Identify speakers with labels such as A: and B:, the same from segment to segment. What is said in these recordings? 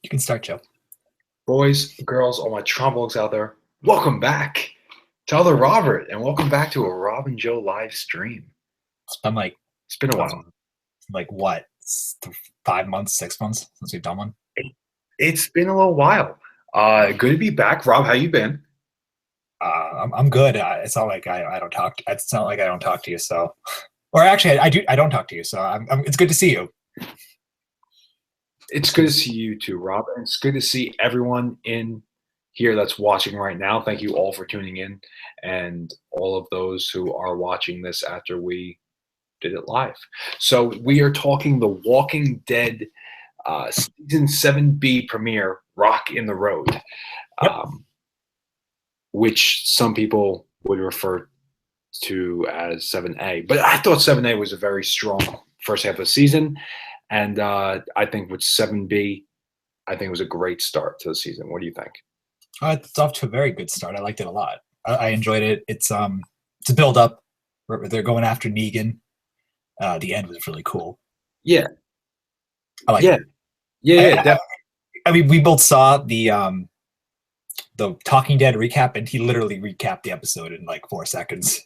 A: You can start, Joe.
B: Boys, girls, all my Trombogs out there, welcome back to other Robert, and welcome back to a Rob and Joe live stream.
A: It's been
B: It's been a while.
A: like what, 5 months, 6 months since we've done one.
B: It's been a little while. Good to be back, Rob. How you been?
A: I'm good. It's not like I don't talk. It's not like I don't talk to you. So, or actually, I do. I don't talk to you. So it's good to see you.
B: It's good to see you too, Rob, and it's good to see everyone in here that's watching right now. Thank you all for tuning in, and all of those who are watching this after we did it live. So we are talking The Walking Dead season 7B premiere, Rock in the Road,
A: Yep.
B: which some people would refer to as 7A. But I thought 7A was a very strong first half of the season. And I think with 7B, I think it was a great start to the season. What do you think?
A: It's off to a very good start. I liked it a lot. I enjoyed it. It's a build up. They're going after Negan. The end was really cool.
B: Yeah.
A: I like
B: Yeah.
A: it.
B: Yeah, definitely.
A: I mean, we both saw the Talking Dead recap, and he literally recapped the episode in like 4 seconds,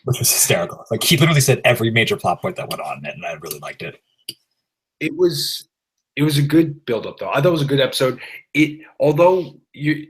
A: which was hysterical. Like, he literally said every major plot point that went on, and I really liked it.
B: It was a good build up though. I thought it was a good episode. Although you're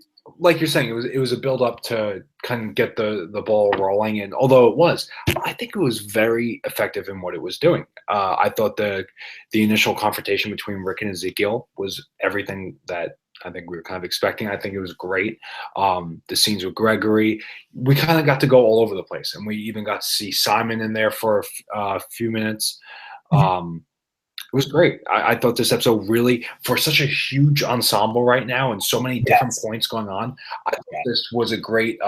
B: saying, it was a build up to kind of get the ball rolling, and although it was, I think it was very effective in what it was doing. I thought the initial confrontation between Rick and Ezekiel was everything that I think we were kind of expecting. I think it was great. The scenes with Gregory, we kind of got to go all over the place, and we even got to see Simon in there for a few minutes. It was great. I thought this episode really, for such a huge ensemble right now and so many different points going on, I thought this was a great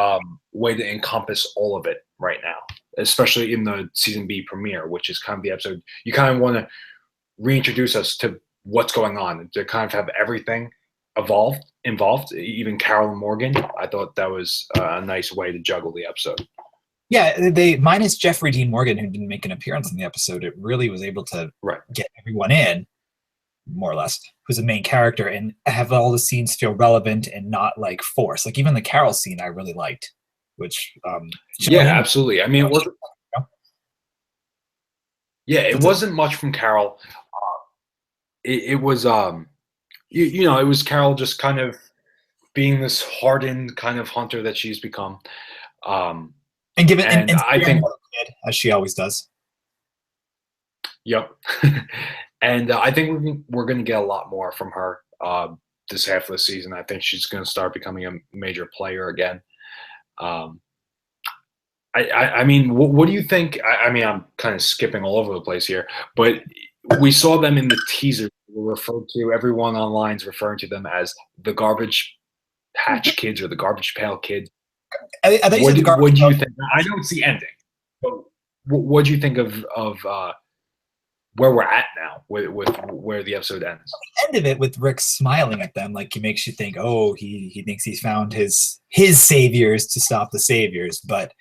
B: way to encompass all of it right now, especially in the season B premiere, which is kind of the episode you kind of want to reintroduce us to what's going on, to kind of have everything involved, even Carol and Morgan. I thought that was a nice way to juggle the episode.
A: Yeah, they minus Jeffrey Dean Morgan, who didn't make an appearance in the episode. It really was able to get everyone in, more or less, who's the main character, and have all the scenes feel relevant and not like forced. Like, even the Carol scene I really liked, which
B: absolutely. I mean, it wasn't much from Carol. It was it was Carol just kind of being this hardened kind of hunter that she's become.
A: And give it,
B: and I think,
A: as she always does.
B: Yep. And I think we're going to get a lot more from her this half of the season. I think she's going to start becoming a major player again. I mean, what do you think? I mean, I'm kind of skipping all over the place here, but we saw them in the teaser. We're referred to, everyone online is referring to them as the Garbage Patch Kids or the Garbage Pail Kids. What do you think? I don't see ending. But what do you think of where we're at now with where the episode ends?
A: The end of it, with Rick smiling at them, like, he makes you think, oh, he thinks he's found his saviors to stop the saviors. But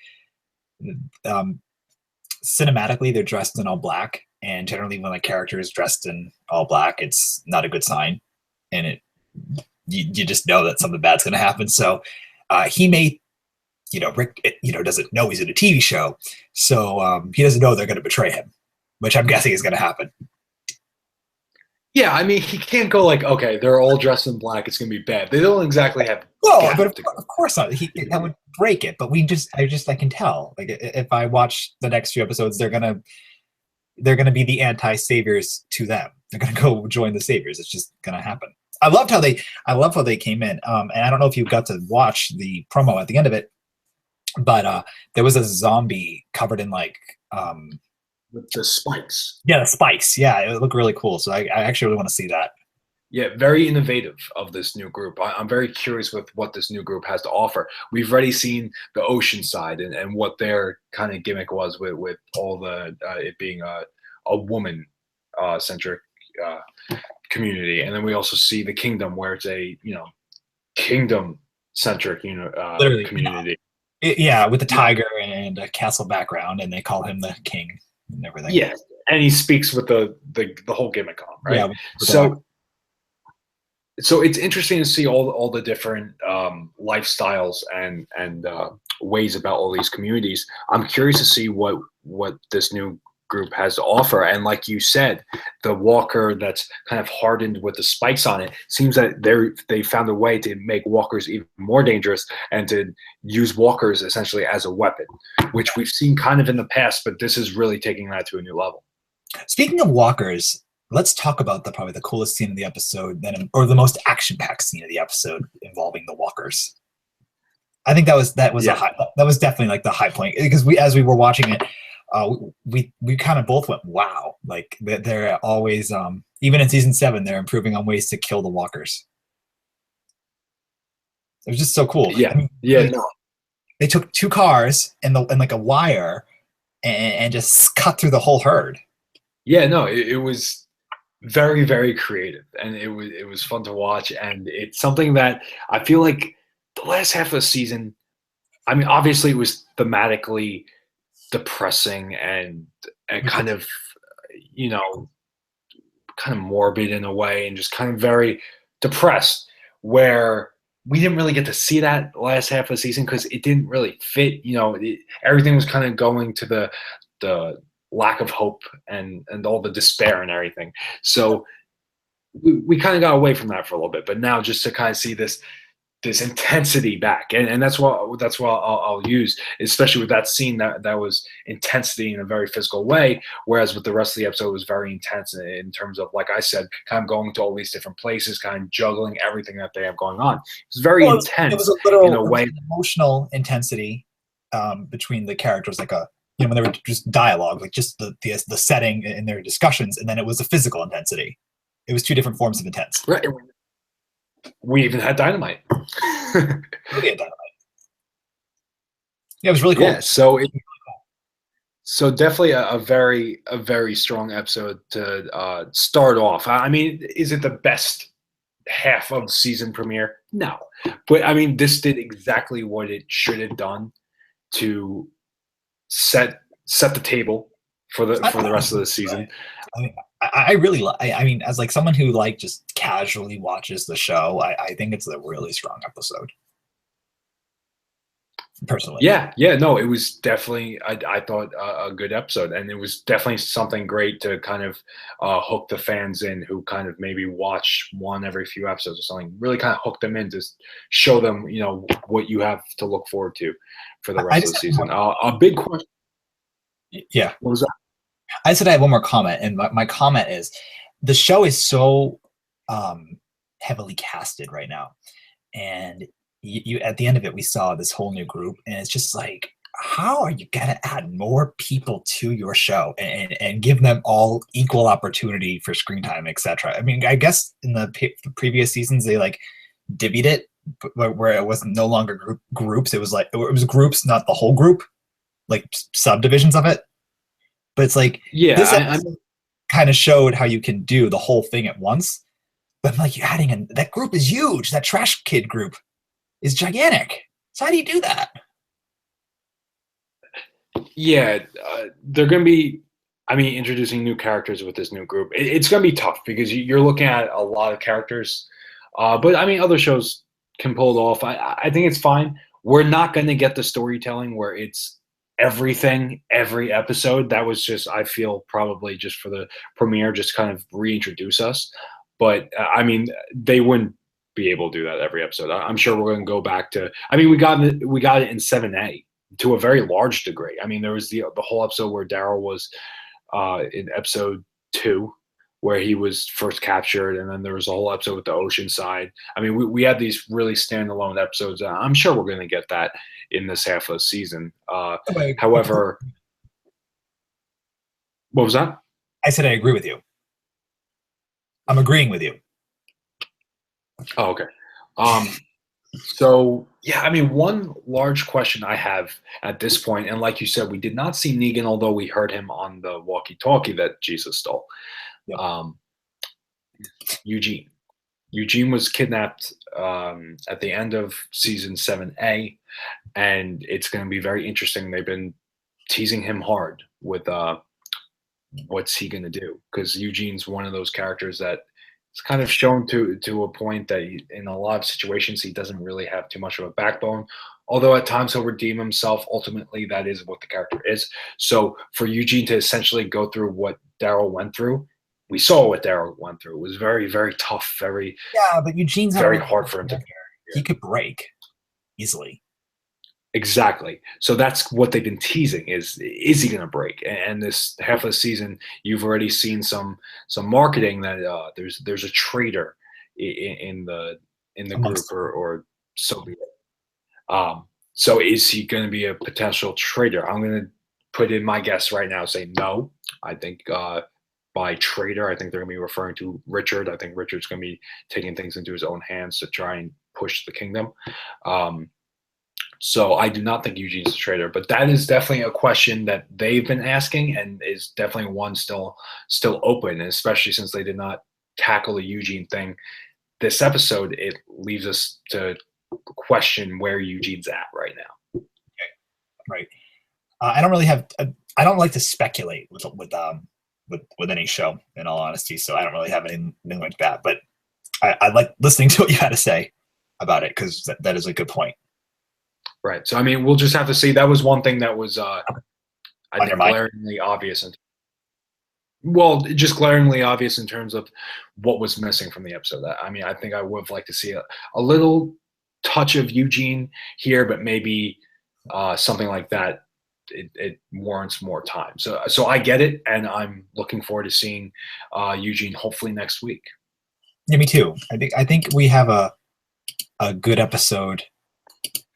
A: cinematically, they're dressed in all black, and generally when a character is dressed in all black, it's not a good sign, and you just know that something bad's going to happen. So he may. Rick, doesn't know he's in a TV show, so he doesn't know they're going to betray him, which I'm guessing is going to happen.
B: Yeah, I mean, he can't go like, okay, they're all dressed in black, it's going to be bad. They don't exactly have.
A: No, but of course not. That would break it. But I can tell. Like, if I watch the next few episodes, they're gonna be the anti-saviors to them. They're gonna go join the saviors. It's just gonna happen. I love how they came in. And I don't know if you got to watch the promo at the end of it. But there was a zombie covered in like
B: with the spikes.
A: Yeah, the spikes. Yeah, it looked really cool. So I actually really want to see that.
B: Yeah, very innovative of this new group. I'm very curious with what this new group has to offer. We've already seen the Ocean Side and what their kind of gimmick was with all the it being a woman centric community, and then we also see the Kingdom, where it's a kingdom centric community.
A: Yeah, with the tiger and a castle background, and they call him the king and everything.
B: Yeah, and he speaks with the whole gimmick on, right?
A: Yeah.
B: So So it's interesting to see all the different lifestyles and ways about all these communities. I'm curious to see what this new group has to offer. And like you said, the walker that's kind of hardened with the spikes on it seems that they found a way to make walkers even more dangerous and to use walkers essentially as a weapon, which we've seen kind of in the past, but this is really taking that to a new level.
A: Speaking of walkers, let's talk about probably the coolest scene of the episode, or the most action-packed scene of the episode involving the walkers. I think that was
B: Yeah.
A: that was definitely like the high point, because as we were watching it, we kind of both went, wow, like they're always even in season 7 they're improving on ways to kill the walkers. It was just so cool.
B: Yeah.
A: I mean,
B: Yeah. No.
A: they took 2 cars and like a wire and just cut through the whole herd.
B: Yeah. No. It was very, very creative, and it was fun to watch, and it's something that I feel like the last half of the season. I mean, obviously, it was thematically depressing and kind of, you know, kind of morbid in a way, and just kind of very depressed. Where we didn't really get to see that last half of the season because it didn't really fit. Everything was kind of going to the lack of hope and all the despair and everything. So we kind of got away from that for a little bit, but now just to kind of see this intensity back, and that's what I'll use, especially with that scene that was intensity in a very physical way, whereas with the rest of the episode it was very intense in terms of, like I said, kind of going to all these different places, kind of juggling everything that they have going on. It's very intense.
A: It was a literal,
B: in a way.
A: Emotional intensity between the characters, like when they were just dialogue, like just the setting in their discussions, and then it was a physical intensity. It was 2 different forms of intense.
B: Right. We even had dynamite.
A: Really had dynamite. Yeah, it was really cool.
B: Yeah, so definitely a very strong episode to start off. I mean, is it the best half of season premiere? No, but I mean, this did exactly what it should have done to set the table for the rest of the season.
A: I mean, I really, I mean, as like someone who like just casually watches the show, I think it's a really strong episode. Personally.
B: Yeah, no, it was definitely, I thought, a good episode, and it was definitely something great to kind of hook the fans in who kind of maybe watch one every few episodes or something. Really kind of hook them in to show them, what you have to look forward to for the rest of the season. A big question.
A: Yeah.
B: What was that?
A: I said I have one more comment, and my comment is the show is so heavily casted right now, and you at the end of it we saw this whole new group, and it's just like, how are you gonna add more people to your show and give them all equal opportunity for screen time, etc.? I mean, I guess in the previous seasons they like divvied it where it was no longer groups. It was like it was groups, not the whole group, like subdivisions of it. But it's like,
B: yeah,
A: this kind of showed how you can do the whole thing at once. But I'm like, you're adding in, that group is huge. That trash kid group is gigantic. So how do you do that?
B: Yeah, they're going to be, introducing new characters with this new group. It's going to be tough because you're looking at a lot of characters. But other shows can pull it off. I think it's fine. We're not going to get the storytelling where it's everything every episode. That was just, I feel, probably just for the premiere, just kind of reintroduce us. But they wouldn't be able to do that every episode. I'm sure we're going to go back to, we got it in 7A to a very large degree. There was the whole episode where Daryl was in episode 2 where he was first captured, and then there was a whole episode with the ocean side. We had these really standalone episodes. I'm sure we're going to get that in this half of the season. However, what was that?
A: I said I agree with you. I'm agreeing with you.
B: Oh, okay. So yeah, one large question I have at this point, and like you said, we did not see Negan, although we heard him on the walkie-talkie that Jesus stole.
A: Yep.
B: Eugene was kidnapped at the end of season 7A, and it's going to be very interesting. They've been teasing him hard with what's he going to do, because Eugene's one of those characters that it's kind of shown to a point that in a lot of situations he doesn't really have too much of a backbone. Although at times he'll redeem himself, ultimately that is what the character is. So for Eugene to essentially go through what Daryl went through, we saw what Daryl went through. It was very, very tough,
A: but Eugene's not
B: very
A: really
B: hard for him to.
A: He could break easily.
B: Exactly. So that's what they've been teasing: is he going to break? And this half of the season, you've already seen some marketing that there's a traitor in the group, or so be it. So is he going to be a potential traitor? I'm going to put in my guess right now, say no. I think by traitor, I think they're going to be referring to Richard. I think Richard's going to be taking things into his own hands to try and push the kingdom. So I do not think Eugene's a traitor, but that is definitely a question that they've been asking, and is definitely one still open, and especially since they did not tackle the Eugene thing this episode, it leaves us to question where Eugene's at right now.
A: Okay. Right. I don't really have. I don't like to speculate with any show, in all honesty. So I don't really have anything like that. But I like listening to what you had to say about it, because that is a good point.
B: Right. So I mean, we'll just have to see. That was one thing that was I think glaringly obvious. Just glaringly obvious in terms of what was missing from the episode. I mean, I think I would have liked to see a little touch of Eugene here, but maybe something like that. It warrants more time. So I get it, and I'm looking forward to seeing Eugene hopefully next week.
A: Yeah, me too. I think we have a good episode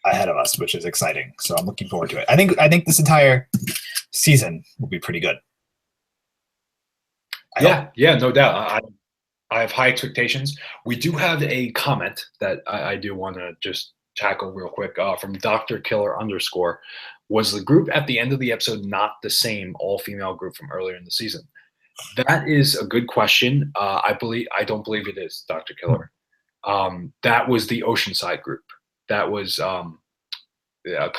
A: ahead of us, which is exciting. So I'm looking forward to it. I think this entire season will be pretty good.
B: Yeah, no doubt. I have high expectations. We do have a comment that I do want to just tackle real quick from Dr. Killer _. Was the group at the end of the episode not the same all-female group from earlier in the season? That is a good question. I don't believe it is, Dr. Killer. That was the Oceanside group. That was kind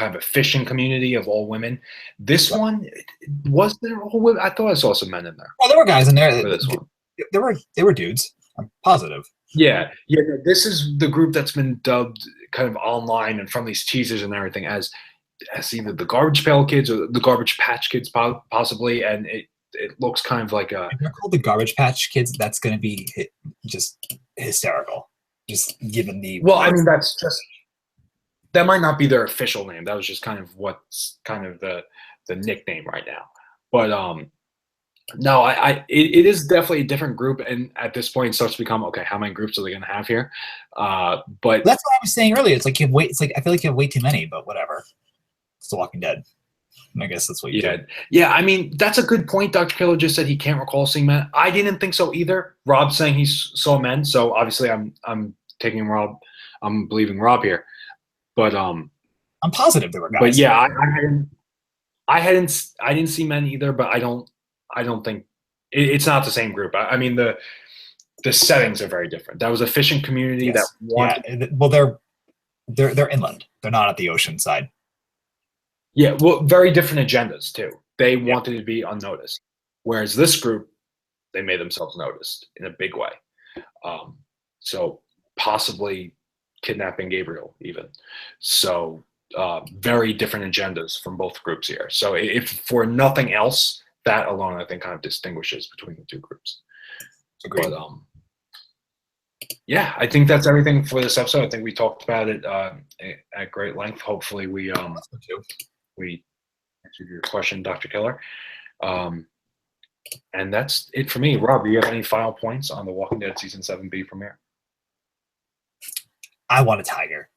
B: of a fishing community of all women. This one, was there all women? I thought I saw some men in there.
A: Well, there were guys in there.
B: For this one.
A: They were dudes. I'm positive.
B: Yeah. This is the group that's been dubbed kind of online and from these teasers and everything as either the Garbage Pail Kids or the Garbage Patch Kids, possibly. And it looks kind of like a.
A: If they're called the Garbage Patch Kids, that's going to be just hysterical. Just given the.
B: Well, I mean, that's just. That might not be their official name. That was just kind of what's kind of the nickname right now. But no, it is definitely a different group, and at this point, it starts to become okay. How many groups are they going to have here? But
A: that's what I was saying earlier. It's like you have It's like I feel like you have way too many, but whatever. It's The Walking Dead. I guess that's what you did.
B: Yeah. I mean, that's a good point. Dr. Killer just said he can't recall seeing men. I didn't think so either. Rob's saying he saw men, so obviously I'm taking Rob. I'm believing Rob here. But I'm
A: positive there were guys.
B: But yeah, I didn't see men either. But I don't think it's not the same group. I mean the settings are very different. That was a fishing community that wanted.
A: Yeah. Well, they're inland. They're not at the ocean side.
B: Yeah, well, very different agendas too. They wanted to be unnoticed, whereas this group, they made themselves noticed in a big way. So possibly kidnapping Gabriel even. So very different agendas from both groups here. So if for nothing else, that alone I think kind of distinguishes between the two groups.
A: Agreed.
B: But yeah, I think that's everything for this episode. I think we talked about it at great length. Hopefully we answered your question, Dr. Killer. And that's it for me. Rob, do you have any final points on The Walking Dead Season 7B premiere?
A: I want a tiger.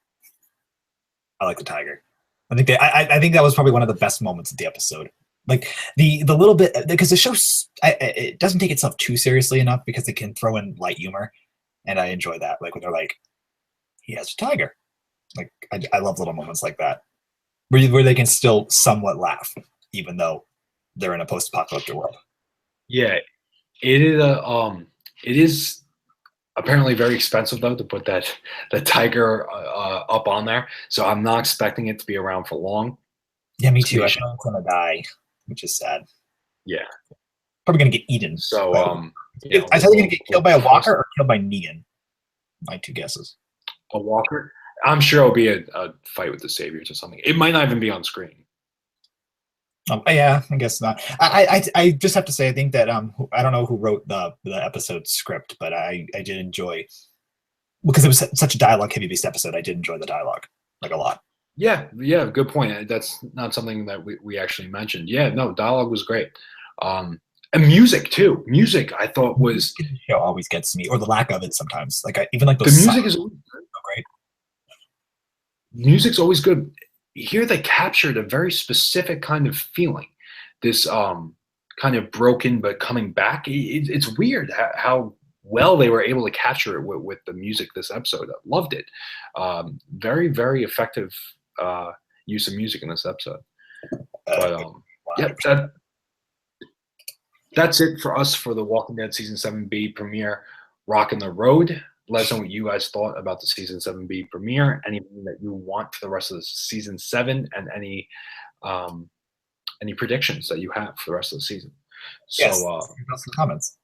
A: I like the tiger. I think that was probably one of the best moments of the episode. Like the little bit, because the show it doesn't take itself too seriously enough because it can throw in light humor, and I enjoy that. Like when they're like, he has a tiger. Like I love little moments like that where they can still somewhat laugh even though they're in a post-apocalyptic world.
B: Yeah, it is apparently very expensive though to put the tiger up on there. So I'm not expecting it to be around for long.
A: Yeah, me too. I think it's gonna die, which is sad.
B: Yeah,
A: probably gonna get eaten.
B: So
A: I thought they were gonna get killed by a walker or killed by Negan. My two guesses.
B: A walker. I'm sure it'll be a fight with the Saviors or something. It might not even be on screen.
A: Yeah, I guess not. I just have to say, I think that I don't know who wrote the episode script, but I did enjoy, because it was such a dialogue heavy based episode. I did enjoy the dialogue like a lot.
B: Yeah, good point. That's not something that we actually mentioned. Yeah, no, dialogue was great. And music too. Music I thought was
A: The show always gets me, or the lack of it sometimes. Like even like
B: the
A: those
B: music is
A: always great.
B: Music's always good. Here they captured a very specific kind of feeling. This kind of broken but coming back. It's weird how well they were able to capture it with the music this episode. I loved it. Very, very effective use of music in this episode. But yeah, that's it for us for the Walking Dead Season 7B premiere, Rockin' the Road. Let us know what you guys thought about the Season 7B premiere, anything that you want for the rest of the Season 7, and any predictions that you have for the rest of the season. So,
A: yes, some comments.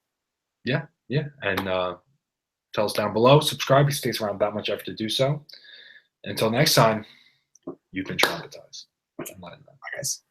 B: Yeah. And tell us down below. Subscribe. It takes around that much effort to do so. Until next time, you've been traumatized.
A: Bye, guys.